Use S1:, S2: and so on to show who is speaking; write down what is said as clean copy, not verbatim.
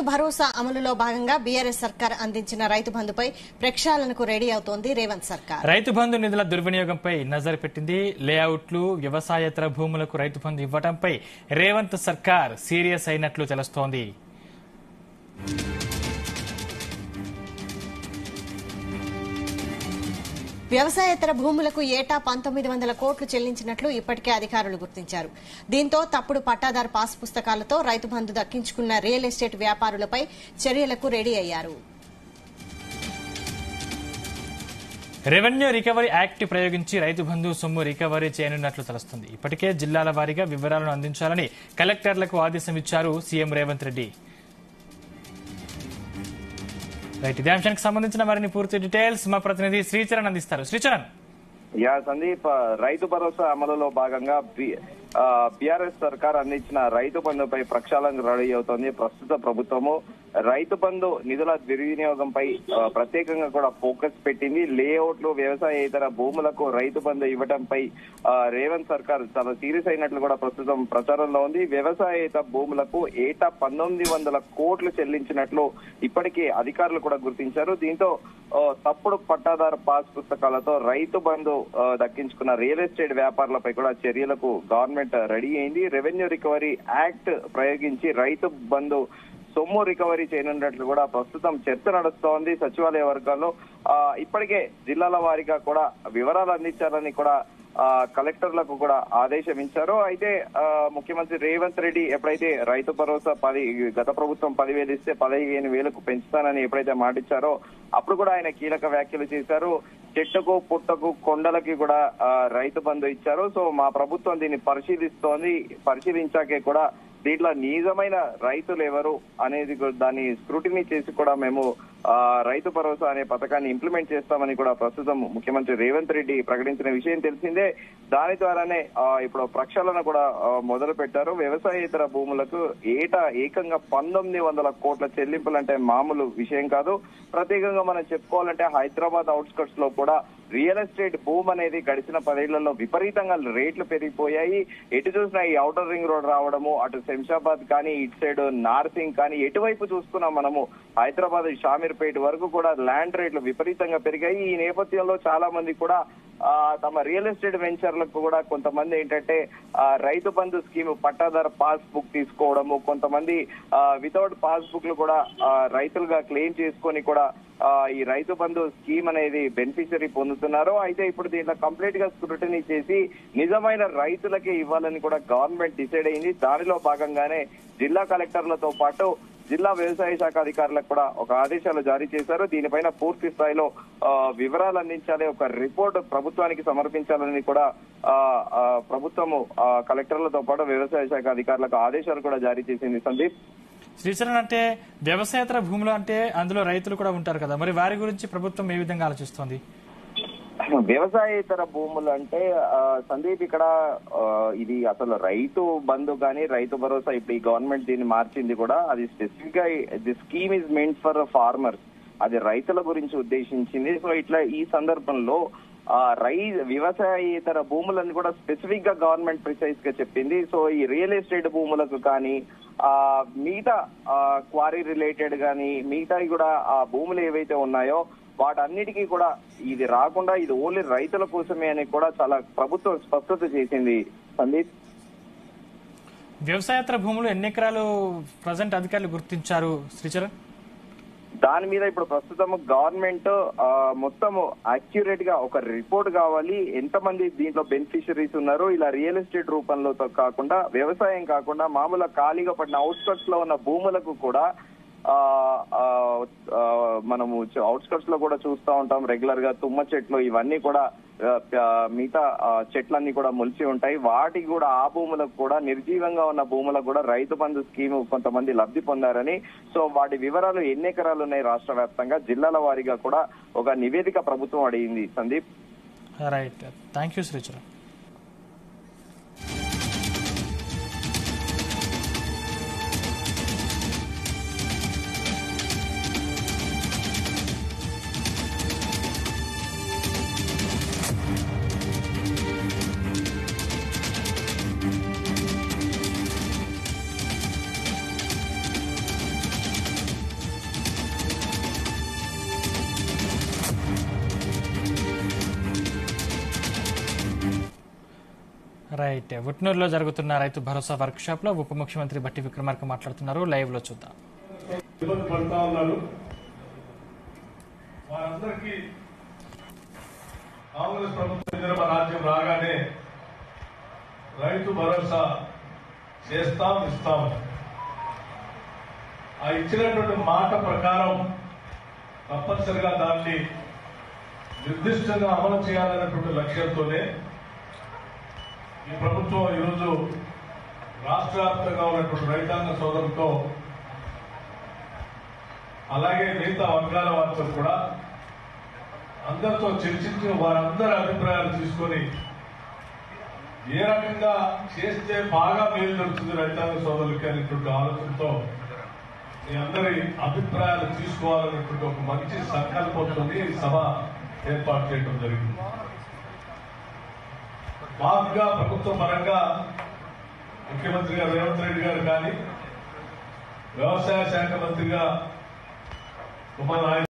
S1: భరోసా అమలులో భాగంగా బీఆర్ఎస్ సర్కార్ అందించిన రైతు బంధుపై ప్రక్షాళనకు రెడీ అవుతోంది రేవంత్ సర్కార్.
S2: రైతు బంధు నిధుల దుర్వినియోగంపై నజర్ పెట్టింది. లేఅవుట్లు, వ్యవసాయేతర భూములకు రైతు బంధు ఇవ్వడంపై రేవంత్ సర్కార్ సీరియస్ అయినట్లు తెలుస్తోంది.
S1: వ్యవసాయేతర భూములకు ఏటా 1900 కోట్లు చెల్లించినట్లు ఇప్పటికే అధికారులు గుర్తించారు. దీంతో తప్పుడు పట్టాదారు పాస్ పుస్తకాలతో రైతు బంధు దక్కించుకున్న రియల్ ఎస్టేట్ వ్యాపారులపై చర్యలకు రెడీ అయ్యారు.
S2: రెవెన్యూ రికవరీ యాక్ట్ ప్రయోగించి రైతు బంధు సొమ్ము రికవరీ చేయనున్నట్లు తెలుస్తుంది. ఇప్పటికే జిల్లాల వారీగా వివరాలను అందించాలని కలెక్టర్లకు ఆదేశం ఇచ్చారు సీఎం రేవంత్ రెడ్డి. ఇదే అంశానికి సంబంధించిన మరిన్ని పూర్తి డీటెయిల్స్ మా ప్రతినిధి శ్రీచరణ్ అందిస్తారు. శ్రీచరణ్.
S3: సందీప్, రైతు భరోసా అమలులో భాగంగా బీఆర్ఎస్ సర్కార్ అందించిన రైతు బంధుపై ప్రక్షాళన రెడీ అవుతోంది. ప్రస్తుత ప్రభుత్వము రైతు బంధు నిధుల దుర్వినియోగంపై ప్రత్యేకంగా కూడా ఫోకస్ పెట్టింది. లేఅవుట్లు, వ్యవసాయేతర భూములకు రైతు బంధు ఇవ్వడంపై రేవంత్ సర్కార్ చాలా సీరియస్ అయినట్లు కూడా ప్రస్తుతం ప్రచారంలో ఉంది. వ్యవసాయేతర భూములకు ఏటా 1900 కోట్లు చెల్లించినట్లు ఇప్పటికే అధికారులు కూడా గుర్తించారు. దీంతో తప్పుడు పట్టాదారు పాస్ పుస్తకాలతో రైతు బంధు దక్కించుకున్న రియల్ ఎస్టేట్ వ్యాపారులపై కూడా చర్యలకు గవర్నమెంట్ రెడీ అయింది. రెవెన్యూ రికవరీ యాక్ట్ ప్రయోగించి రైతు బంధు సొమ్ము రికవరీ చేయనున్నట్లు కూడా ప్రస్తుతం చర్చ నడుస్తోంది. సచివాలయ వర్గాల్లో ఇప్పటికే జిల్లాల వారీగా కూడా వివరాలు అందించాలని కూడా కలెక్టర్లకు కూడా ఆదేశం ఇచ్చారు. అయితే ముఖ్యమంత్రి రేవంత్ రెడ్డి ఎప్పుడైతే రైతు భరోసా గత ప్రభుత్వం 10,000 ఇస్తే 15,000కు పెంచుతానని ఎప్పుడైతే మాటిచ్చారో అప్పుడు కూడా ఆయన కీలక వ్యాఖ్యలు చేశారు. చెట్టుకు, పుట్టకు, కొండలకి కూడా రైతు బంధు ఇచ్చారు. సో మా ప్రభుత్వం దీన్ని పరిశీలించాకే కూడా దీంట్లో నిజమైన రైతులు ఎవరు అనేది దాన్ని స్క్రూటినీ చేసి కూడా మేము రైతు భరోసా అనే పథకాన్ని ఇంప్లిమెంట్ చేస్తామని కూడా ప్రస్తుతం ముఖ్యమంత్రి రేవంత్ రెడ్డి ప్రకటించిన విషయం తెలిసిందే. దాని ద్వారానే ఇప్పుడు ప్రక్షాళన కూడా మొదలు పెట్టారు. వ్యవసాయేతర భూములకు ఏకంగా 1900 కోట్ల చెల్లింపులంటే మామూలు విషయం కాదు. ప్రత్యేకంగా మనం చెప్పుకోవాలంటే హైదరాబాద్ అవుట్స్కట్స్ లో కూడా రియల్ ఎస్టేట్ భూమి అనేది గడిచిన 10 ఏళ్లలో విపరీతంగా రేట్లు పెరిగిపోయాయి. ఎటు చూసినా ఈ ఔటర్ రింగ్ రోడ్ రావడము, అటు శంషాబాద్ కానీ, ఇటు సైడ్ నార్సింగ్ కానీ, ఎటువైపు చూసుకున్నా మనము హైదరాబాద్ షామీర్పేట వరకు కూడా ల్యాండ్ రేట్లు విపరీతంగా పెరిగాయి. ఈ నేపథ్యంలో చాలా మంది కూడా తమ రియల్ ఎస్టేట్ వెంచర్లకు కూడా కొంతమంది ఏంటంటే రైతు బంధు స్కీమ్ పట్టాదారు పాస్ బుక్ తీసుకోవడము, కొంతమంది వితౌట్ పాస్ బుక్లు కూడా రైతులుగా క్లెయిమ్ చేసుకొని కూడా ఈ రైతు బంధు స్కీమ్ అనేది బెనిఫిషరీ పొందుతున్నారు. అయితే ఇప్పుడు దీంట్లో కంప్లీట్ గా స్క్రూటినీ చేసి నిజమైన రైతులకే ఇవ్వాలని కూడా గవర్నమెంట్ డిసైడ్ అయింది. దానిలో భాగంగానే జిల్లా కలెక్టర్లతో పాటు జిల్లా వ్యవసాయ శాఖ అధికారులకు కూడా ఒక ఆదేశాలు జారీ చేశారు. దీనిపైన పూర్తి స్థాయిలో వివరాలు అందించాలి, ఒక రిపోర్ట్ ప్రభుత్వానికి సమర్పించాలని కూడా ప్రభుత్వము కలెక్టర్లతో పాటు వ్యవసాయ శాఖ అధికారులకు ఆదేశాలు కూడా జారీ చేసింది. సందీప్.
S2: శ్రీచరణ్, అంటే వ్యవసాయేతర భూములు అంటే అందులో రైతులు కూడా ఉంటారు కదా, మరి వారి గురించి ప్రభుత్వం ఏ విధంగా ఆలోచిస్తోంది?
S3: వ్యవసాయేతర భూములు అంటే సందీప్, ఇక్కడ ఇది అసలు రైతు బంధు కానీ రైతు భరోసా ఇప్పుడు ఈ గవర్నమెంట్ దీన్ని మార్చింది కూడా అది స్పెసిఫిక్ గా the scheme is meant for farmers, అది రైతుల గురించి ఉద్దేశించింది. సో ఇట్లా ఈ సందర్భంలో వ్యవసాయేతర భూములను కూడా స్పెసిఫిక్ గా గవర్నమెంట్ ప్రిసైజ్ గా చెప్పింది. సో ఈ రియల్ ఎస్టేట్ భూములకు కానీ మిగతా క్వారీ రిలేటెడ్ కానీ మిగతావి కూడా ఆ భూములు ఏవైతే ఉన్నాయో వాటన్నిటికీ కూడా ఇది రాకుండా ఇది ఓన్లీ రైతుల కోసమే అని కూడా చాలా ప్రభుత్వం స్పష్టత చేసింది. సందీప్.
S2: వ్యవసాయేతర భూములు ఎన్ని ఎకరాలు ప్రజెంట్ అధికారులు గుర్తించారు శ్రీచరణ్?
S3: దాని మీద ఇప్పుడు ప్రస్తుతం గవర్నమెంట్ మొత్తం అక్యురేట్ గా ఒక రిపోర్ట్ కావాలి, ఎంతమంది దీంట్లో బెనిఫిషరీస్ ఉన్నారు. ఇలా రియల్ ఎస్టేట్ రూపంలో కాకుండా, వ్యవసాయం కాకుండా మామూలుగా ఖాళీగా పడిన అవుట్స్కట్స్ లో ఉన్న భూములకు కూడా మనము అవుట్స్కట్స్ లో కూడా చూస్తూ ఉంటాం రెగ్యులర్ గా తుమ్మ చెట్లు ఇవన్నీ కూడా మిగతా చెట్లన్నీ కూడా మొలిచి ఉంటాయి. వాటికి కూడా ఆ భూములకు కూడా నిర్జీవంగా ఉన్న భూములకు కూడా రైతు బంధు స్కీమ్ కొంతమంది లబ్ధి పొందారని, సో వాటి వివరాలు ఎన్ని ఎకరాలు ఉన్నాయి రాష్ట్ర వ్యాప్తంగా జిల్లాల వారీగా కూడా ఒక నివేదిక ప్రభుత్వం అడిగింది. Sandeep.
S2: Right, thank you Sricharan. Right. ఉట్నూరులో జరుగుతున్న రైతు భరోసా వర్క్ షాప్ లో ఉప ముఖ్యమంత్రి బట్టి విక్రమార్క మాట్లాడుతున్నారు. లైవ్ లో చూద్దాం.
S4: ఇబ్బంది పడతా ఉన్నారు. వారందరికీ కాంగ్రెస్ ప్రభుత్వం రాజ్యం రాగానే రైతు భరోసా చేస్తాం, ఇస్తాం. ఆ ఇచ్చినటువంటి మాట ప్రకారం తప్పనిసరిగా దాన్ని నిర్దిష్టంగా అమలు చేయాలనేటువంటి లక్ష్యంతోనే ఈ ప్రభుత్వం ఈరోజు రాష్ట్ర వ్యాప్తంగా ఉన్నటువంటి రైతాంగ సోదరులతో అలాగే మిగతా వర్గాల వారితో కూడా అందరితో చర్చించి వారందరి అభిప్రాయాలు తీసుకొని ఏ రకంగా చేస్తే బాగా మేలు జరుగుతుంది రైతాంగ సోదరులకి అనేటువంటి ఆలోచనతో మీ అందరి అభిప్రాయాలు తీసుకోవాలనేటువంటి ఒక మంచి సంకల్పంతో ఈ సభ ఏర్పాటు చేయడం జరిగింది. మాకుగా ప్రభుత్వ పరంగా ముఖ్యమంత్రి గారు రేవంత్ రెడ్డి గారు కానీ, వ్యవసాయ శాఖ మంత్రిగా కుమార్